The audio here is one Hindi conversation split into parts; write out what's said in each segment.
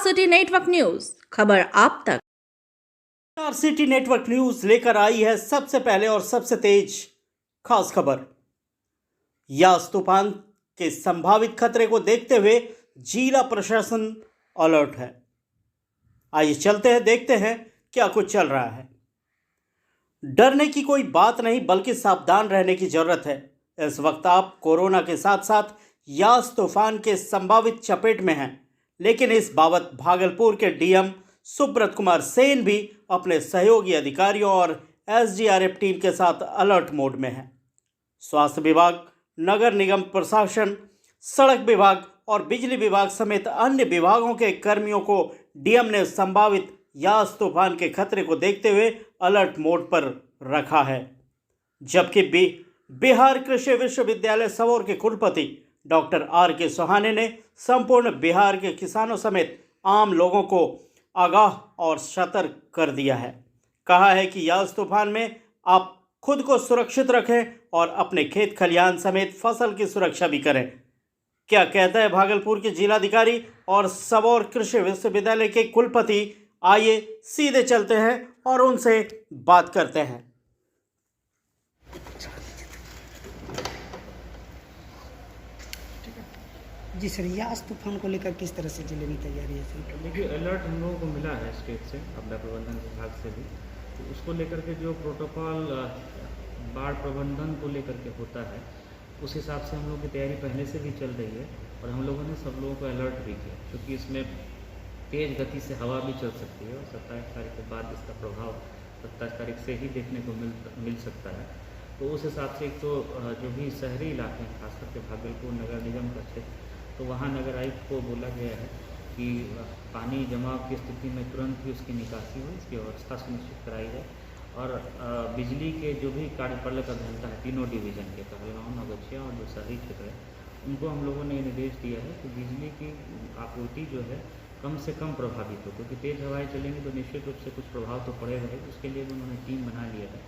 सिटी नेटवर्क न्यूज, खबर आप तक। स्टार सिटी नेटवर्क न्यूज लेकर आई है सबसे पहले और सबसे तेज खास खबर। यास तूफान के संभावित खतरे को देखते हुए जिला प्रशासन अलर्ट है। आइए चलते हैं, देखते हैं क्या कुछ चल रहा है। डरने की कोई बात नहीं, बल्कि सावधान रहने की जरूरत है। इस वक्त आप कोरोना के साथ साथ यास तूफान के संभावित चपेट में हैं, लेकिन इस बाबत भागलपुर के डीएम सुब्रत कुमार सेन भी अपने सहयोगी अधिकारियों और एसडीआरएफ टीम के साथ अलर्ट मोड में हैं। स्वास्थ्य विभाग, नगर निगम प्रशासन, सड़क विभाग और बिजली विभाग समेत अन्य विभागों के कर्मियों को डीएम ने संभावित यास तूफान के खतरे को देखते हुए अलर्ट मोड पर रखा है। जबकि बिहार कृषि विश्वविद्यालय सबौर के कुलपति डॉक्टर आर.के. सोहाने ने संपूर्ण बिहार के किसानों समेत आम लोगों को आगाह और सतर्क कर दिया है। कहा है कि यास तूफान में आप खुद को सुरक्षित रखें और अपने खेत खलिहान समेत फसल की सुरक्षा भी करें। क्या कहता है भागलपुर के जिलाधिकारी और सबौर कृषि विश्वविद्यालय के कुलपति, आइए सीधे चलते हैं और उनसे बात करते हैं। जी सर, यास तूफान को लेकर किस तरह से जिले में तैयारी है सर? देखिए, अलर्ट हम लोगों को मिला है स्टेट से, आपदा प्रबंधन विभाग से भी। तो उसको लेकर के जो प्रोटोकॉल बाढ़ प्रबंधन को लेकर के होता है, उस हिसाब से हम लोग की तैयारी पहले से भी चल रही है। और हम लोगों ने सब लोगों को अलर्ट भी किया, क्योंकि इसमें तेज़ गति से हवा भी चल सकती है और 27 तारीख के बाद इसका प्रभाव 27 तारीख से ही देखने को मिल सकता है। तो उस हिसाब से एक तो जो भी शहरी इलाके हैं, खास करके भागलपुर नगर निगम का क्षेत्र, तो वहाँ नगर आयुक्त को बोला गया है कि पानी जमाव की स्थिति में तुरंत ही उसकी निकासी हो, इसकी व्यवस्था सुनिश्चित कराई जाए। और बिजली के जो भी कार्यपालक अभियंता है तीनों डिवीज़न के, कहलगांव, नवगछिया और जो शहरी क्षेत्र है, उनको हम लोगों ने निर्देश दिया है कि बिजली की आपूर्ति जो है कम से कम प्रभावित हो, क्योंकि तेज़ हवाएं चलेंगी तो निश्चित रूप से कुछ प्रभाव तो पड़ेगा ही। उसके लिए उन्होंने टीम बना लिया है।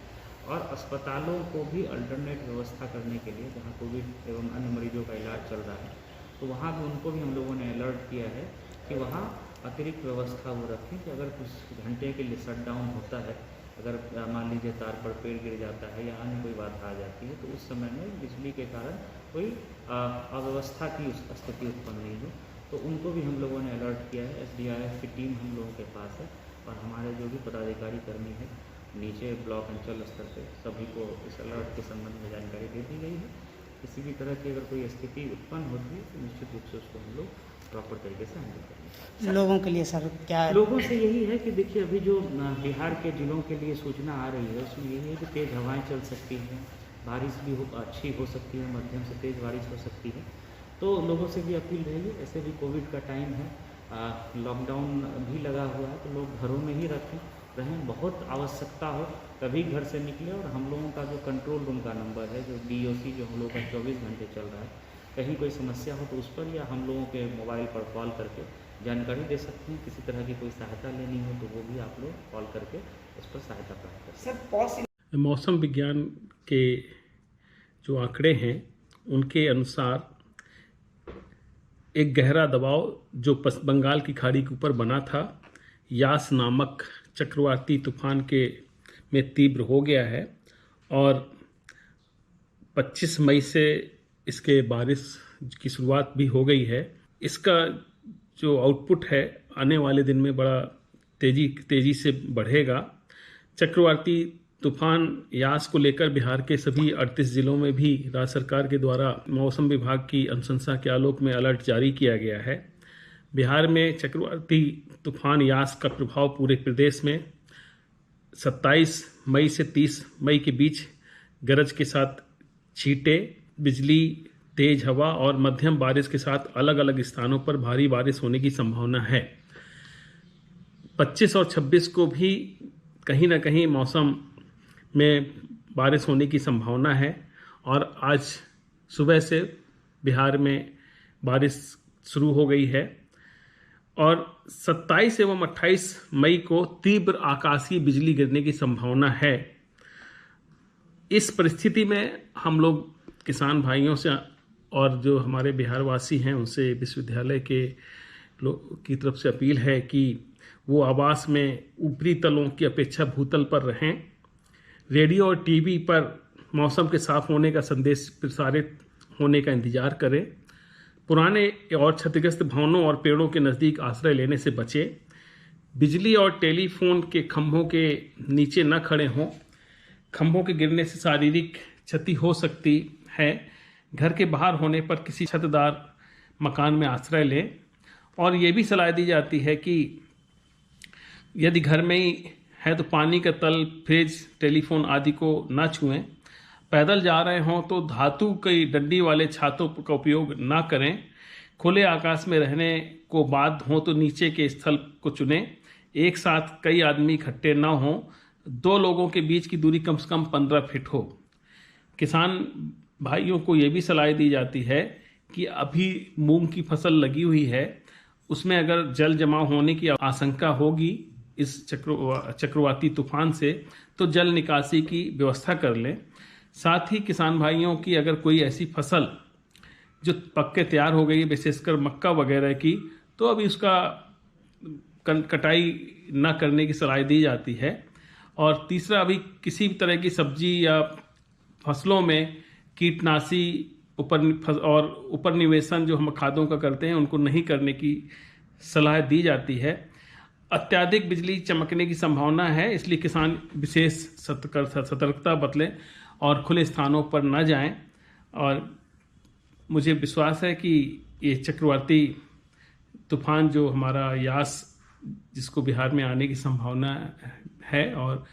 और अस्पतालों को भी अल्टरनेट व्यवस्था करने के लिए, जहाँ कोविड एवं अन्य मरीजों का इलाज चल रहा है, तो वहाँ भी उनको भी हम लोगों ने अलर्ट किया है कि वहाँ अतिरिक्त व्यवस्था वो रखें कि अगर कुछ घंटे के लिए शटडाउन होता है, अगर मान लीजिए तार पर पेड़ गिर जाता है या अन्य कोई बात आ जाती है, तो उस समय में बिजली के कारण कोई अव्यवस्था की स्थिति उत्पन्न नहीं हो, तो उनको भी हम लोगों ने अलर्ट किया है। एसडीआरएफ की टीम हम लोगों के पास है और हमारे जो भी पदाधिकारी कर्मी हैं नीचे ब्लॉक अंचल स्तर पे, सभी को इस अलर्ट के संबंध में जानकारी दे दी गई है। किसी भी तरह की अगर कोई स्थिति उत्पन्न होती है तो निश्चित रूप से उसको हम लोग प्रॉपर तरीके से हैंडल करेंगे। लोगों के लिए सर क्या? लोगों से यही है कि देखिए, अभी जो बिहार के जिलों के लिए सूचना आ रही है उसमें यही है कि तेज़ हवाएं चल सकती हैं, बारिश भी अच्छी हो सकती है, मध्यम से तेज़ बारिश हो सकती है। तो लोगों से भी अपील रहेगी, ऐसे भी कोविड का टाइम है, लॉकडाउन भी लगा हुआ है, तो लोग घरों में ही रहें। बहुत आवश्यकता हो तभी घर से निकले। और हम लोगों का जो कंट्रोल रूम का नंबर है, जो DOC जो हम लोगों का 24 घंटे चल रहा है, कहीं कोई समस्या हो तो उस पर या हम लोगों के मोबाइल पर कॉल करके जानकारी दे सकते हैं। किसी तरह की कोई सहायता लेनी हो तो वो भी आप लोग कॉल करके उस पर सहायता प्राप्त कर सकते हैं। मौसम विज्ञान के जो आंकड़े हैं उनके अनुसार एक गहरा दबाव जो बंगाल की खाड़ी के ऊपर बना था, यास नामक चक्रवाती तूफान में तीव्र हो गया है और 25 मई से इसके बारिश की शुरुआत भी हो गई है। इसका जो आउटपुट है आने वाले दिन में बड़ा तेज़ी से बढ़ेगा। चक्रवाती तूफान यास को लेकर बिहार के सभी 38 जिलों में भी राज्य सरकार के द्वारा मौसम विभाग की अनुशंसा के आलोक में अलर्ट जारी किया गया है। बिहार में चक्रवाती तूफान यास का प्रभाव पूरे प्रदेश में 27 मई से 30 मई के बीच गरज के साथ छींटे, बिजली, तेज हवा और मध्यम बारिश के साथ अलग अलग स्थानों पर भारी बारिश होने की संभावना है। 25 और 26 को भी कहीं ना कहीं मौसम में बारिश होने की संभावना है और आज सुबह से बिहार में बारिश शुरू हो गई है और 27 एवं 28 मई को तीव्र आकाशीय बिजली गिरने की संभावना है। इस परिस्थिति में हम लोग किसान भाइयों से और जो हमारे बिहारवासी हैं उनसे विश्वविद्यालय के की तरफ से अपील है कि वो आवास में ऊपरी तलों की अपेक्षा भूतल पर रहें। रेडियो और टीवी पर मौसम के साफ होने का संदेश प्रसारित होने का इंतजार करें। पुराने और क्षतिग्रस्त भवनों और पेड़ों के नज़दीक आश्रय लेने से बचें। बिजली और टेलीफोन के खंभों के नीचे न खड़े हों। खंभों के गिरने से शारीरिक क्षति हो सकती है। घर के बाहर होने पर किसी छतदार मकान में आश्रय लें। और ये भी सलाह दी जाती है कि यदि घर में ही है तो पानी का तल, फ्रिज, टेलीफोन आदि को ना छुएं। पैदल जा रहे हों तो धातु की डंडी वाले छातों का उपयोग ना करें। खुले आकाश में रहने को बाध्य हों तो नीचे के स्थल को चुनें। एक साथ कई आदमी इकट्ठे ना हों। 2 लोगों के बीच की दूरी कम से कम 15 फीट हो। किसान भाइयों को ये भी सलाह दी जाती है कि अभी मूंग की फसल लगी हुई है, उसमें अगर जल जमाव होने की आशंका होगी इस चक्रवाती तूफान से, तो जल निकासी की व्यवस्था कर लें। साथ ही किसान भाइयों की अगर कोई ऐसी फसल जो पक्के तैयार हो गई है, विशेषकर मक्का वगैरह की, तो अभी उसका कटाई न करने की सलाह दी जाती है। और तीसरा, अभी किसी भी तरह की सब्जी या फसलों में कीटनाशी और उपनिवेशन जो हम खादों का करते हैं उनको नहीं करने की सलाह दी जाती है। अत्यधिक बिजली चमकने की संभावना है, इसलिए किसान विशेष सतर्कता बरतें और खुले स्थानों पर न जाएं। और मुझे विश्वास है कि ये चक्रवाती तूफान जो हमारा यास, जिसको बिहार में आने की संभावना है और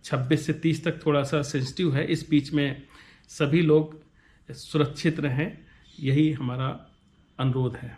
26 से 30 तक थोड़ा सा सेंसिटिव है, इस बीच में सभी लोग सुरक्षित रहें, यही हमारा अनुरोध है।